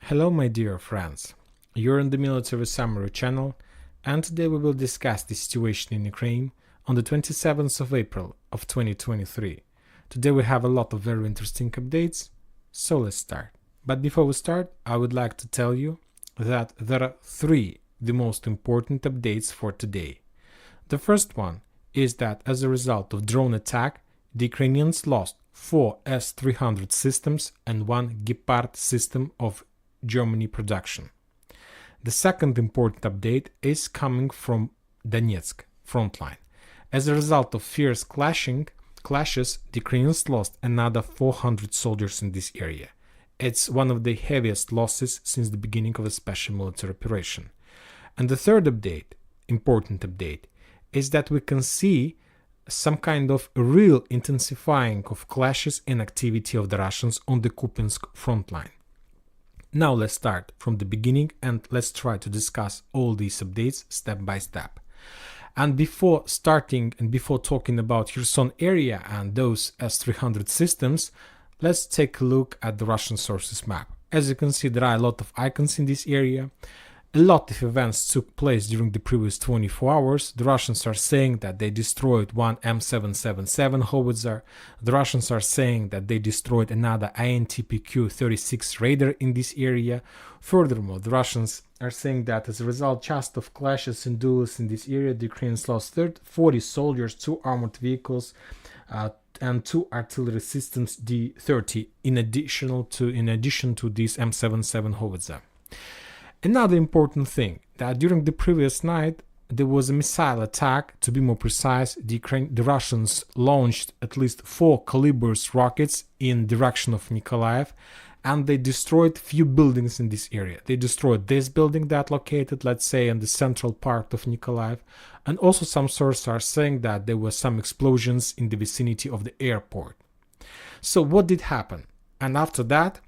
Hello my dear friends, you're on the Military Summary channel, and today we will discuss the situation in Ukraine on the 27th of April of 2023. Today we have a lot of very interesting updates, so let's start. But before we start, I would like to tell you that there are three the most important updates for today. The first one is that as a result of drone attack, the Ukrainians lost 4 S-300 systems and 1 Gepard system of Germany production. The second important update is coming from Donetsk frontline. As a result of fierce clashes, the Ukrainians lost another 400 soldiers in this area. It's one of the heaviest losses since the beginning of a special military operation. And the third update, important update, is that we can see some kind of real intensifying of clashes and activity of the Russians on the Kupiansk frontline. Now let's start from the beginning and let's try to discuss all these updates step by step. And before starting and before talking about Kherson area and those S-300 systems, let's take a look at the Russian sources map. As you can see, there are a lot of icons in this area. A lot of events took place during the previous 24 hours. The Russians are saying that they destroyed one M777 howitzer. The Russians are saying that they destroyed another INTPQ-36 radar in this area. Furthermore, the Russians are saying that as a result just of clashes and duels in this area, the Ukrainians lost 40 soldiers, 2 armored vehicles, and 2 artillery systems D-30 in addition to this M77 howitzer. Another important thing, that during the previous night there was a missile attack. To be more precise, the Russians launched at least 4 Kalibrs rockets in direction of Nikolaev, and they destroyed few buildings in this area. They destroyed this building that located, let's say, in the central part of Nikolaev, and also some sources are saying that there were some explosions in the vicinity of the airport. So what did happen? And after that,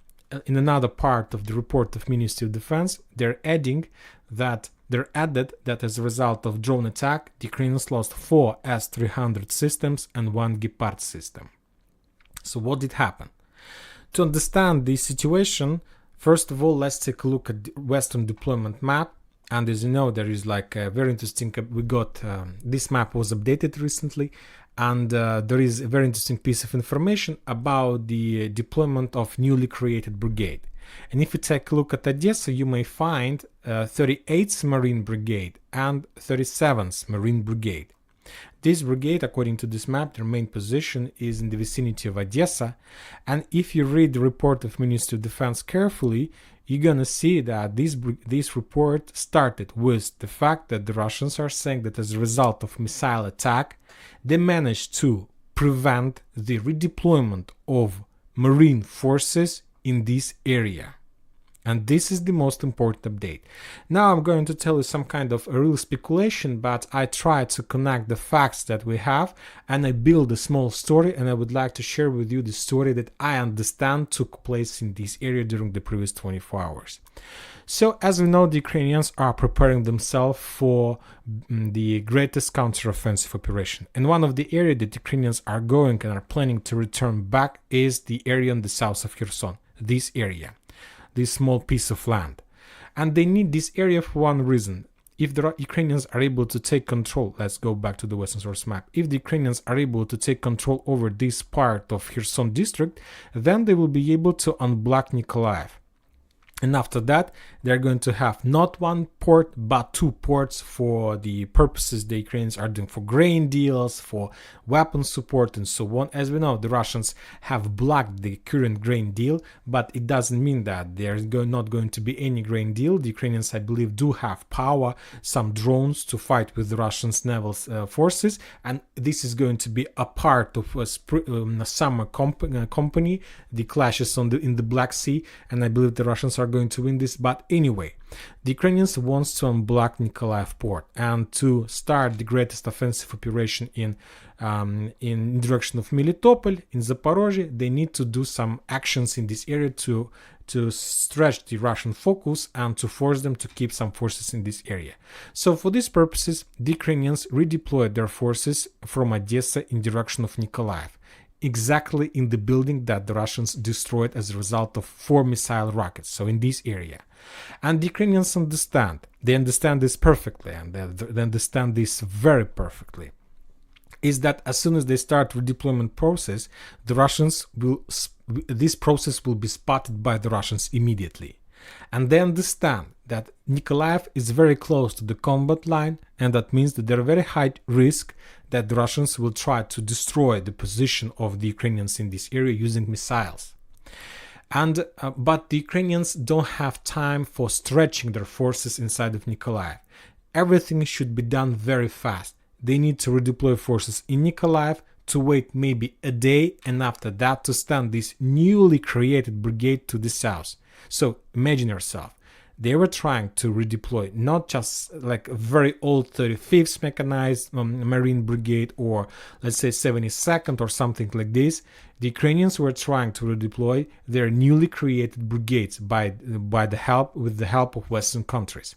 in another part of the report of Ministry of Defense, they're added that as a result of drone attack, the Ukrainians lost 4 S-300 systems and 1 Gepard system. So what did happen? To understand the situation, first of all, let's take a look at the Western deployment map. And as you know, there is like a very interesting, this map was updated recently, and there is a very interesting piece of information about the deployment of newly created brigade. And if you take a look at Odessa, you may find 38th Marine Brigade and 37th Marine Brigade. This brigade, according to this map, their main position is in the vicinity of Odessa, and if you read the report of Ministry of Defense carefully, you're gonna see that this report started with the fact that the Russians are saying that as a result of missile attack, they managed to prevent the redeployment of marine forces in this area. And this is the most important update. Now I'm going to tell you some kind of a real speculation, but I try to connect the facts that we have, and I build a small story, and I would like to share with you the story that I understand took place in this area during the previous 24 hours. So as we know, the Ukrainians are preparing themselves for the greatest counteroffensive operation. And one of the areas that the Ukrainians are going and are planning to return back is the area in the south of Kherson, this area. This small piece of land, and they need this area for one reason. If the Ukrainians are able to take control, let's go back to the Western source map. If the Ukrainians are able to take control over this part of Kherson district, then they will be able to unblock Nikolaev. And after that, they're going to have not 1 port, but 2 ports for the purposes the Ukrainians are doing, for grain deals, for weapon support, and so on. As we know, the Russians have blocked the current grain deal, but it doesn't mean that there's not going to be any grain deal. The Ukrainians, I believe, do have power, some drones to fight with the Russian naval forces, and this is going to be a part of a summer company, the clashes in the Black Sea, and I believe the Russians are going to win this. But anyway, the Ukrainians wants to unblock Nikolaev port and to start the greatest offensive operation in direction of Melitopol, in Zaporozhye. They need to do some actions in this area to stretch the Russian focus and to force them to keep some forces in this area. So for these purposes, the Ukrainians redeployed their forces from Odessa in direction of Nikolaev. exactly in the building that the Russians destroyed as a result of 4 missile rockets, so in this area. And the Ukrainians understand. They understand this perfectly, and they understand this very perfectly. Is that as soon as they start redeployment process, this process will be spotted by the Russians immediately. And they understand that Nikolaev is very close to the combat line, and that means that there are very high risk that the Russians will try to destroy the position of the Ukrainians in this area using missiles. And but the Ukrainians don't have time for stretching their forces inside of Nikolaev. Everything should be done very fast. They need to redeploy forces in Nikolaev, to wait maybe a day, and after that to stand this newly created brigade to the south. So imagine yourself, they were trying to redeploy not just like a very old 35th mechanized Marine Brigade, or let's say 72nd or something like this. The Ukrainians were trying to redeploy their newly created brigades with the help of Western countries.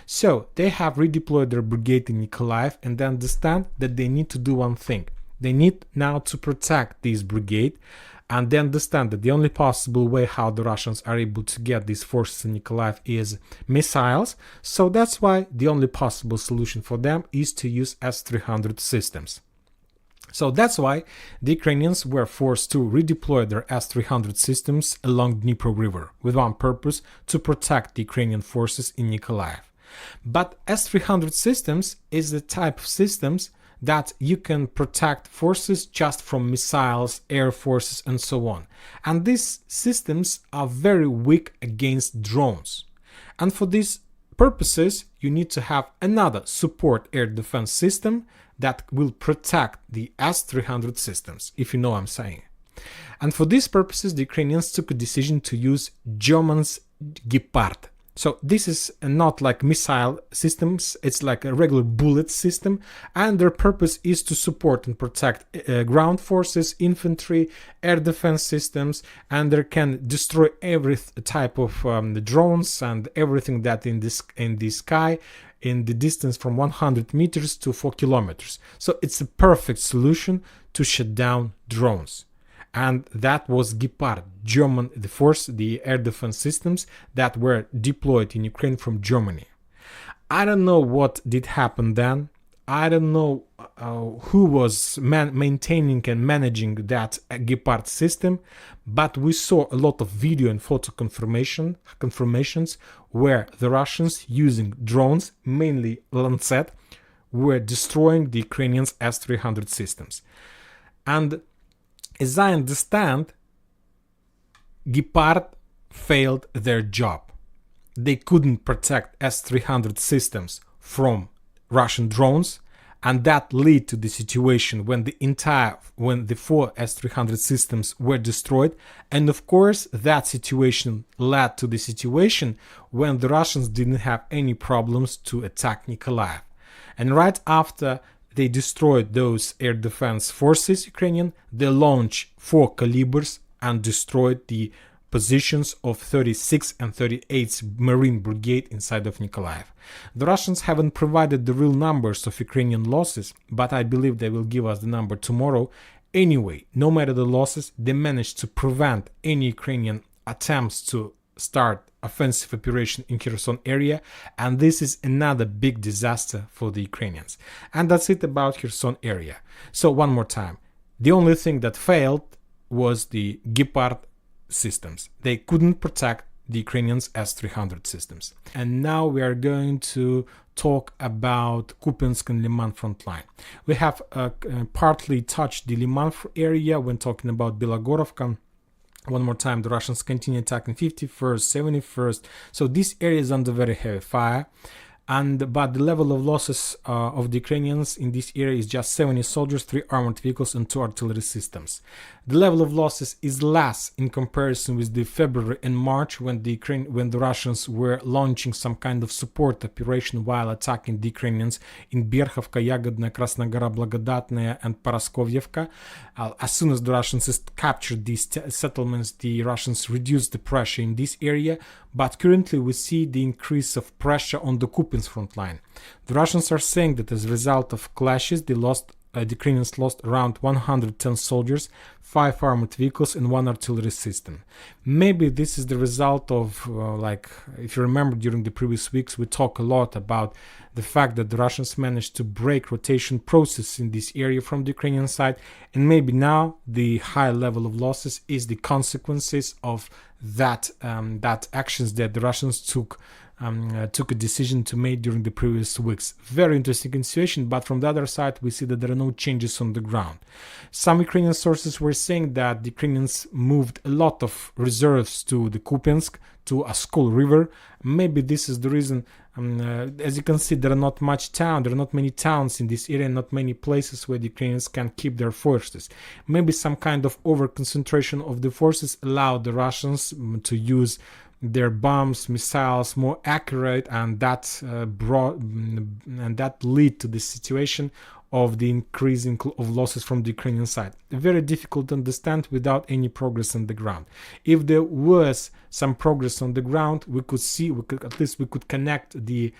So they have redeployed their brigade in Nikolaev, and they understand that they need to do one thing. They need now to protect this brigade, and they understand that the only possible way how the Russians are able to get these forces in Nikolaev is missiles. So that's why the only possible solution for them is to use S-300 systems. So that's why the Ukrainians were forced to redeploy their S-300 systems along Dnipro River with one purpose: to protect the Ukrainian forces in Nikolaev. But S-300 systems is the type of systems that you can protect forces just from missiles, air forces, and so on. And these systems are very weak against drones. And for these purposes, you need to have another support air defense system that will protect the S-300 systems, if you know what I'm saying. And for these purposes, the Ukrainians took a decision to use German's Gepard. So this is not like missile systems, it's like a regular bullet system, and their purpose is to support and protect ground forces, infantry, air defense systems, and they can destroy every type of drones and everything that in the sky in the distance from 100 meters to 4 kilometers. So it's a perfect solution to shut down drones. And that was Gepard, the air defense systems that were deployed in Ukraine from Germany. I don't know what did happen then. I don't know who was maintaining and managing that Gepard system, but we saw a lot of video and photo confirmations where the Russians, using drones, mainly Lancet, were destroying the Ukrainians' S-300 systems. And as I understand, Gepard failed their job. They couldn't protect S-300 systems from Russian drones, and that led to the situation when the 4 S-300 systems were destroyed. And of course, that situation led to the situation when the Russians didn't have any problems to attack Nikolaev. And right after they destroyed those air defense forces, Ukrainian, they launched 4 calibers and destroyed the positions of 36th and 38th Marine Brigade inside of Nikolaev. The Russians haven't provided the real numbers of Ukrainian losses, but I believe they will give us the number tomorrow. Anyway, no matter the losses, they managed to prevent any Ukrainian attempts to start offensive operation in Kherson area, and this is another big disaster for the Ukrainians. And that's it about Kherson area. So one more time, the only thing that failed was the Gepard systems. They couldn't protect the Ukrainians' S-300 systems. And now we are going to talk about Kupiansk and Liman front line. We have partly touched the Liman area when talking about Belogorovka. One more time, the Russians continue attacking 51st, 71st. So this area is under very heavy fire. But the level of losses of the Ukrainians in this area is just 70 soldiers, 3 armored vehicles, and 2 artillery systems. The level of losses is less in comparison with the February and March when the Russians were launching some kind of support operation while attacking the Ukrainians in Berkhovka, Yagodnaya, Krasnogora, Blagodatnaya, and Paraskovivka. As soon as the Russians captured these settlements, the Russians reduced the pressure in this area. But currently we see the increase of pressure on the Kupiansk front line. The Russians are saying that as a result of clashes, the Ukrainians lost around 110 soldiers, 5 armored vehicles, and 1 artillery system. Maybe this is the result of, if you remember, during the previous weeks, we talked a lot about the fact that the Russians managed to break rotation process in this area from the Ukrainian side, and maybe now the high level of losses is the consequences of that actions that the Russians took a decision to make during the previous weeks. Very interesting situation, but from the other side we see that there are no changes on the ground. Some Ukrainian sources were saying that the Ukrainians moved a lot of reserves to the Kupinsk, to Oskol River. Maybe this is the reason. As you can see, there are not many towns in this area, not many places where the Ukrainians can keep their forces. Maybe some kind of over concentration of the forces allowed the Russians to use their bombs, missiles more accurate, and that lead to the situation of the increasing of losses from the Ukrainian side. Very difficult to understand without any progress on the ground. If there was some progress on the ground, we could connect the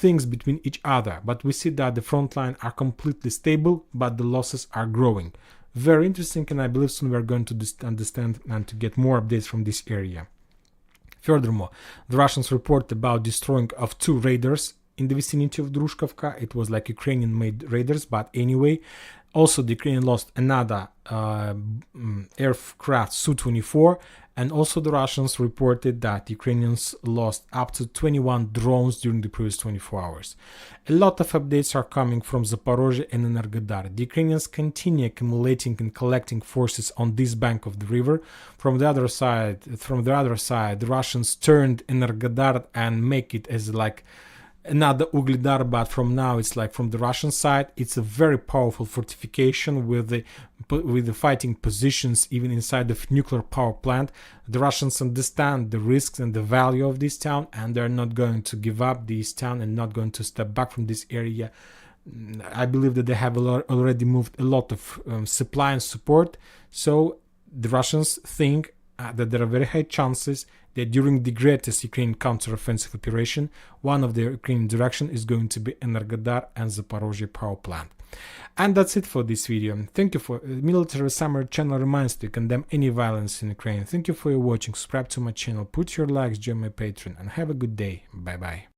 things between each other. But we see that the front line are completely stable, but the losses are growing. Very interesting, and I believe soon we are going to understand and to get more updates from this area. Furthermore, the Russians report about destroying of 2 raiders in the vicinity of Druzhkovka. It was like Ukrainian-made raiders, but anyway. Also, the Ukrainian lost another aircraft Su-24, and also the Russians reported that Ukrainians lost up to 21 drones during the previous 24 hours. A lot of updates are coming from Zaporozhye and Energodar. The Ukrainians continue accumulating and collecting forces on this bank of the river. From the other side, the Russians turned Energodar and make it as another Ugledar, but from now it's from the Russian side. It's a very powerful fortification with the fighting positions even inside the nuclear power plant. The Russians understand the risks and the value of this town, and they're not going to give up this town and not going to step back from this area. I believe that they have already moved a lot of supply and support, so the Russians think that there are very high chances that during the greatest Ukrainian counter-offensive operation, one of the Ukrainian direction is going to be Energodar and Zaporozhye power plant. And that's it for this video. Thank you for Military Summary channel reminds to condemn any violence in Ukraine. Thank you for your watching. Subscribe to my channel, put your likes, join my Patreon, and have a good day. Bye bye.